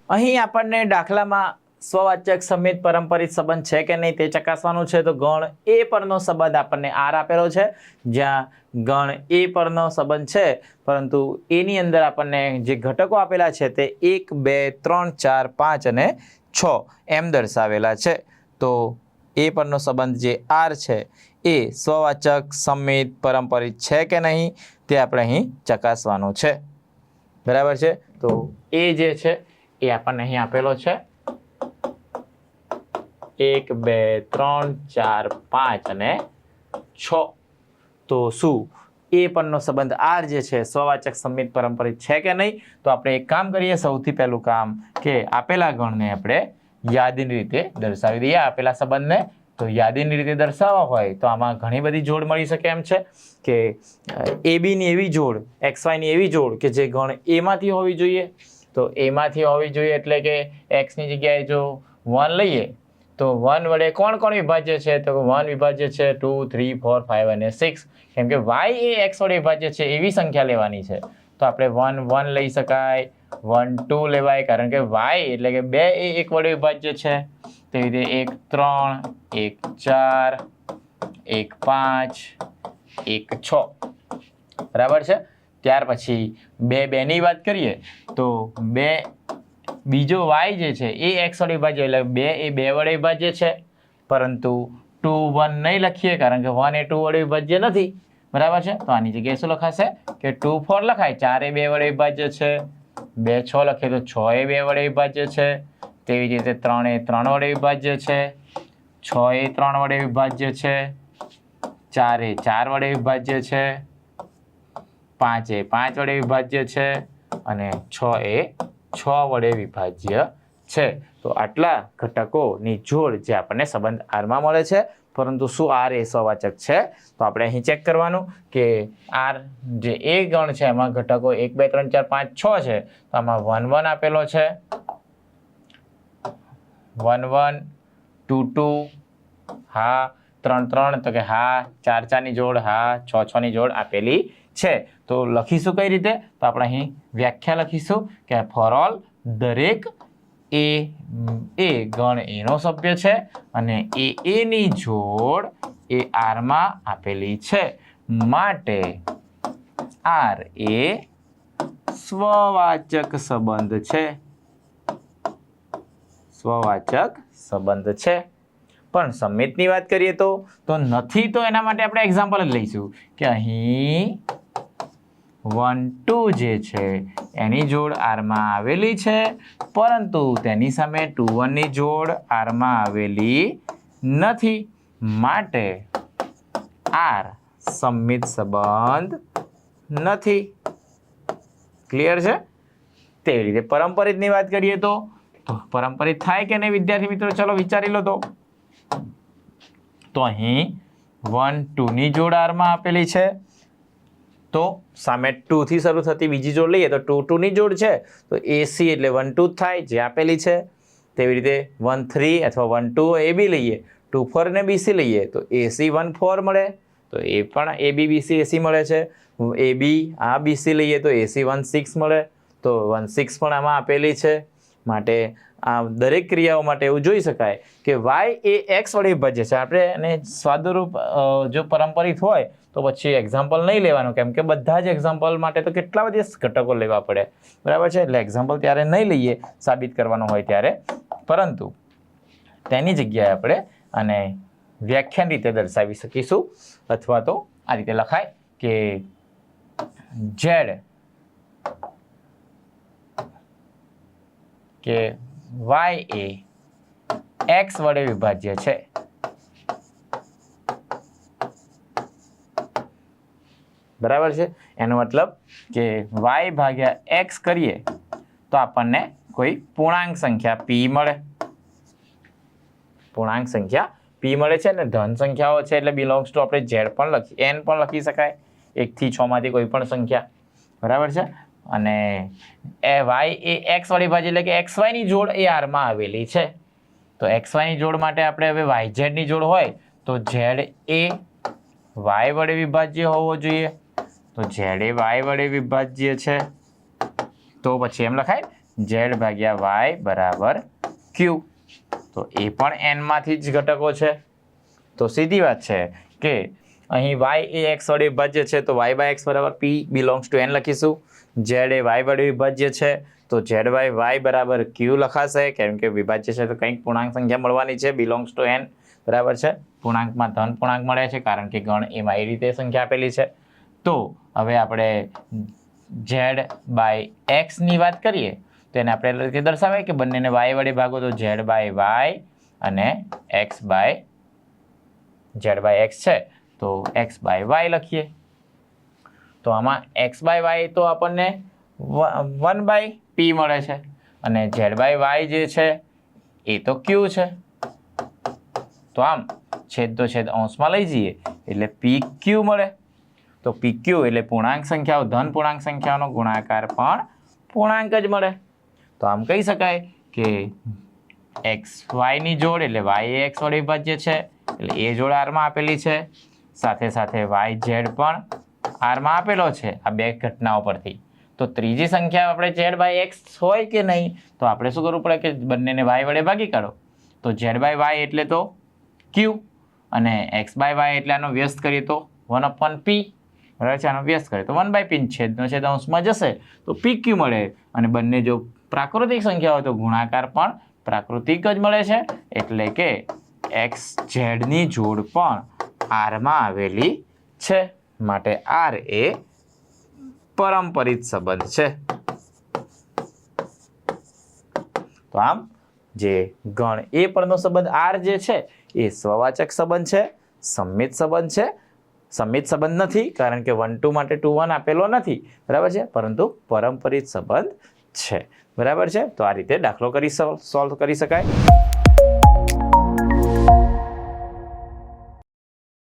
અહીં આપણને દાખલામાં સ્વવાચક સમિત પરંપરિત સંબંધ છે કે નહીં તે ચકાસવાનું છે. તો ગણ એ પરનો સંબંધ આપણને આર આપેલો છે, જ્યાં ગણ એ પરનો સંબંધ છે, પરંતુ એની અંદર આપણને જે ઘટકો આપેલા છે તે 1 2 3 4 5 અને 6 એમ દર્શાવેલા છે. તો એ પરનો સંબંધ જે આર છે એ સ્વવાચક સમિત પરંપરિત છે કે નહીં તે આપણે અહીં ચકાસવાનું છે. બરાબર છે. તો એ જે છે એ આપણને અહીં આપેલો છે 1 2 3 4 5 અને 6. તો શું એ પરનો સંબંધ આર જે છે સ્વવાચક સમિત પરંપરિત છે કે નહીં? તો આપણે એક કામ કરીએ. સૌથી પહેલું કામ કે આપેલા ગણને આપણે યાદીની રીતે દર્શાવી દઈએ. આપેલા સંબંધને તો યાદીની રીતે દર્શાવવા હોય તો આમાં ઘણી બધી જોડ મળી શકે એમ છે કે એબીની એવી જોડ, XYની એવી જોડ કે જે ગણ એમાંથી હોવી જોઈએ. તો એમાંથી હોવી જોઈએ એટલે કે એક્સની જગ્યાએ જો 1 લઈએ તો 1 વડે કોણ કોણ વિભાજ્ય છે? તો 1 વિભાજ્ય છે 2 3 4 5 અને 6. કેમ કે y એ x વડે વિભાજ્ય છે એવી સંખ્યા લેવાની છે. તો આપણે 1 1 લઈ શકાય, 1 2 લેવાય, કારણ કે y એટલે કે 2 એ 1 વડે વિભાજ્ય છે. તેવી રીતે 1 3 1 4 1 5 1 6. બરાબર છે. ત્યાર પછી 2 2 ની વાત કરીએ તો 2 બીજો y જે છે એ x વડે વિભાજ્ય, એટલે 2 એ 2 વડે વિભાજ્ય છે, પરંતુ 2 1 નહીં લખીએ કારણ કે 1 એ 2 વડે વિભાજ્ય નથી. બરાબર છે. તો આની જગ્યાએ શું લખાશે કે 2 4 લખાય. 4 એ 2 વડે વિભાજ્ય છે, 2 6 લખીએ તો 6 એ 2 વડે વિભાજ્ય છે. તેવી જ રીતે 3 એ 3 વડે વિભાજ્ય છે, 6 એ 3 વડે વિભાજ્ય છે, 4 એ 4 વડે વિભાજ્ય છે, 5 એ 5 વડે વિભાજ્ય છે અને 6 એ 6 વડે વિભાજ્ય છે. તો આટલા ઘટકોની જોડ જે આપણને સંબંધ આરમાં મળે છે. પરંતુ શું આર એ સ્વવાચક છે? તો આપણે અહીં ચેક કરવાનું કે આર જે એ ગણ છે એમાં ઘટકો 1 2 3 4 5 6 છે. તો આમાં 1 1 આપેલો છે, 1 1 2 2 હા, 3 3 તો કે હા, 4 4 ની જોડ હા, 6 6 ની જોડ આપેલી છે. તો લખીશું કઈ રીતે? તો આપણે અહીં વ્યાખ્યા લખીશું કે ફોર ઓલ દરેક એ ગણ એનો સભ્ય છે અને એની જોડ એ આરમાં આપેલી છે, માટે આર એ સ્વવાચક સંબંધ છે. સ્વવાચક સંબંધ છે. પણ સમિતની વાત કરીએ તો નથી. તો એના માટે આપણે એક્ઝામ્પલ જ લઈશું કે અહીં 1 2 જે છે એની જોડ આરમાં આવેલી છે, પરંતુ તેની સામે 2 1 ની જોડ આરમાં આવેલી નથી, માટે આર સમિત સંબંધ નથી. ક્લિયર છે? તેવી રીતે પરંપરિતની વાત કરીએ તો પરંપરિત થાય કે નહીં વિદ્યાર્થી મિત્રો? ચલો વિચારી લો. તો અહીં 1 2 ની જોડ આરમાં આપેલી છે, તો સામે 2 થી શરૂ થતી બીજી જોડ લઈએ તો 2 2 ની જોડ છે, તો AC એટલે 1 2 થાય જે આપેલી છે. તેવી રીતે 1 3 અથવા 1 2 AB લઈએ, 2 4 ને BC લઈએ તો AC 1 4 મળે, તો એ પણ AB BC AC મળે છે. AB આ BC લઈએ તો AC 1 6 મળે, તો 1 6 પણ આમાં આપેલી છે. માટે આ દરેક ક્રિયાઓ માટે એવું જોઈ શકાય કે y એ x વડે વિભાજ્ય છે. આપણે એને સ્વાદુરૂપ જો પરંપરિત હોય તો પછી એક્ઝામ્પલ નહીં લેવાનું, કેમ કે બધા જ એક્ઝામ્પલ માટે તો કેટલા બધા ઘટકો લેવા પડે. બરાબર છે. એટલે એક્ઝામ્પલ ત્યારે નહીં લઈએ સાબિત કરવાનું હોય ત્યારે, પરંતુ તેની જગ્યાએ આપણે આને વ્યાખ્યાન રીતે દર્શાવી શકીશું. અથવા તો આ રીતે લખાય કે z કે y એ x વડે વિભાજ્ય છે. બરાબર છે. એનો મતલબ કે y ભાગ્યા x કરીએ તો આપણને કોઈ પૂર્ણાંક સંખ્યા p મળે. પૂર્ણાંક સંખ્યા p મળે છે ને ધન સંખ્યાઓ છે એટલે બિલોંગ્સ ટુ આપણે z પણ n પણ લખી શકાય, 1 થી 6 માંથી કોઈ પણ સંખ્યા. બરાબર છે. અને y એ x વડે વિભાજ્ય એટલે કે xy ની જોડ એ r માં આવેલી છે. તો xy ની જોડ માટે આપણે હવે yz ની જોડ હોય તો z એ y વડે વિભાજ્ય હોવો જોઈએ. તો z એ y વડે વિભાજ્ય છે, તો પછી એમ લખાય ઝેડ ભાગ્યા વાય બરાબર ક્યુ. તો એ પણ એનમાંથી જ ઘટકો છે. તો સીધી વાત છે કે અહીં વાય એ એક્સ વડે વિભાજ્ય છે તો વાય બાય એક્સ બરાબર પી બિલોંગ્સ ટુ એન લખીશું. ઝેડ એ વાય વડે વિભાજ્ય છે તો ઝેડ બાય વાય બરાબર ક્યુ લખાશે, કેમ કે વિભાજ્ય છે તો કંઈક પૂર્ણાંક સંખ્યા મળવાની છે, બિલોંગ્સ ટુ એન બરાબર છે. પૂર્ણાંકમાં ધન પૂર્ણાંક મળે છે કારણ કે ગણ એમાં એ રીતે સંખ્યા આપેલી છે. તો હવે આપણે ઝેડ બાય એક્સની વાત કરીએ તો એને આપણે રીતે દર્શાવાય કે બંનેને વાય વડે ભાગો તો ઝેડ બાય વાય અને x by z by x છે તો એક્સ બાય વાય લખીએ. તો આમાં એક્સ બાય વાય તો આપણને 1 બાય પી મળે છે અને ઝેડ બાય વાય જે છે એ તો ક્યુ છે. તો આમ છેદ તો છેદ અંશમાં લઈ જઈએ એટલે પી ક્યુ મળે. તો પી ક્યુ એટલે પૂર્ણાંક સંખ્યાઓ ધન પૂર્ણાંક સંખ્યાઓનો ગુણાકાર પણ પૂર્ણાંક જ મળે. તો આમ કહી શકાય કે એક્સ વાયની જોડ એટલે વાય એ એક્સ વડે વિભાજ્ય છે એટલે એ જોડ આરમાં આપેલી છે, સાથે સાથે વાય ઝેડ પણ આરમાં આપેલો છે આ બે ઘટનાઓ પરથી. તો ત્રીજી સંખ્યા આપણે ઝેડ બાય એક્સ હોય કે નહીં તો આપણે શું કરવું પડે કે બંનેને વાય વડે ભાગી કાઢો. તો ઝેડ બાય વાય એટલે તો ક્યુ અને એક્સ બાય વાય એટલે આનો વ્યસ્ત કરીએ તો 1/p બરાબર છે. આનો વ્યસ્ત કરીએ તો 1/p છેદનો છેદ અંશમાં જશે તો પી ક્યુ મળે. અને બંને જો પ્રાકૃતિક સંખ્યા હોય તો ગુણાકાર પણ પ્રાકૃતિક જ મળે છે એટલે કે એક્સ ઝેડની જોડ પણ આરમાં આવેલી છે માટે આર એ પરંપરિત સંબંધ છે. તો આમ જે ગણ એ પરનો સંબંધ આર જે છે એ સ્વવાચક સંબંધ છે, સંમિત સંબંધ છે. સંમિત સંબંધ નથી કારણ કે 1 2 માટે 2 1 આપેલો નથી બરાબર છે, પરંતુ પરંપરિત સંબંધ છે બરાબર છે. તો આ રીતે દાખલો સોલ્વ કરી શકાય.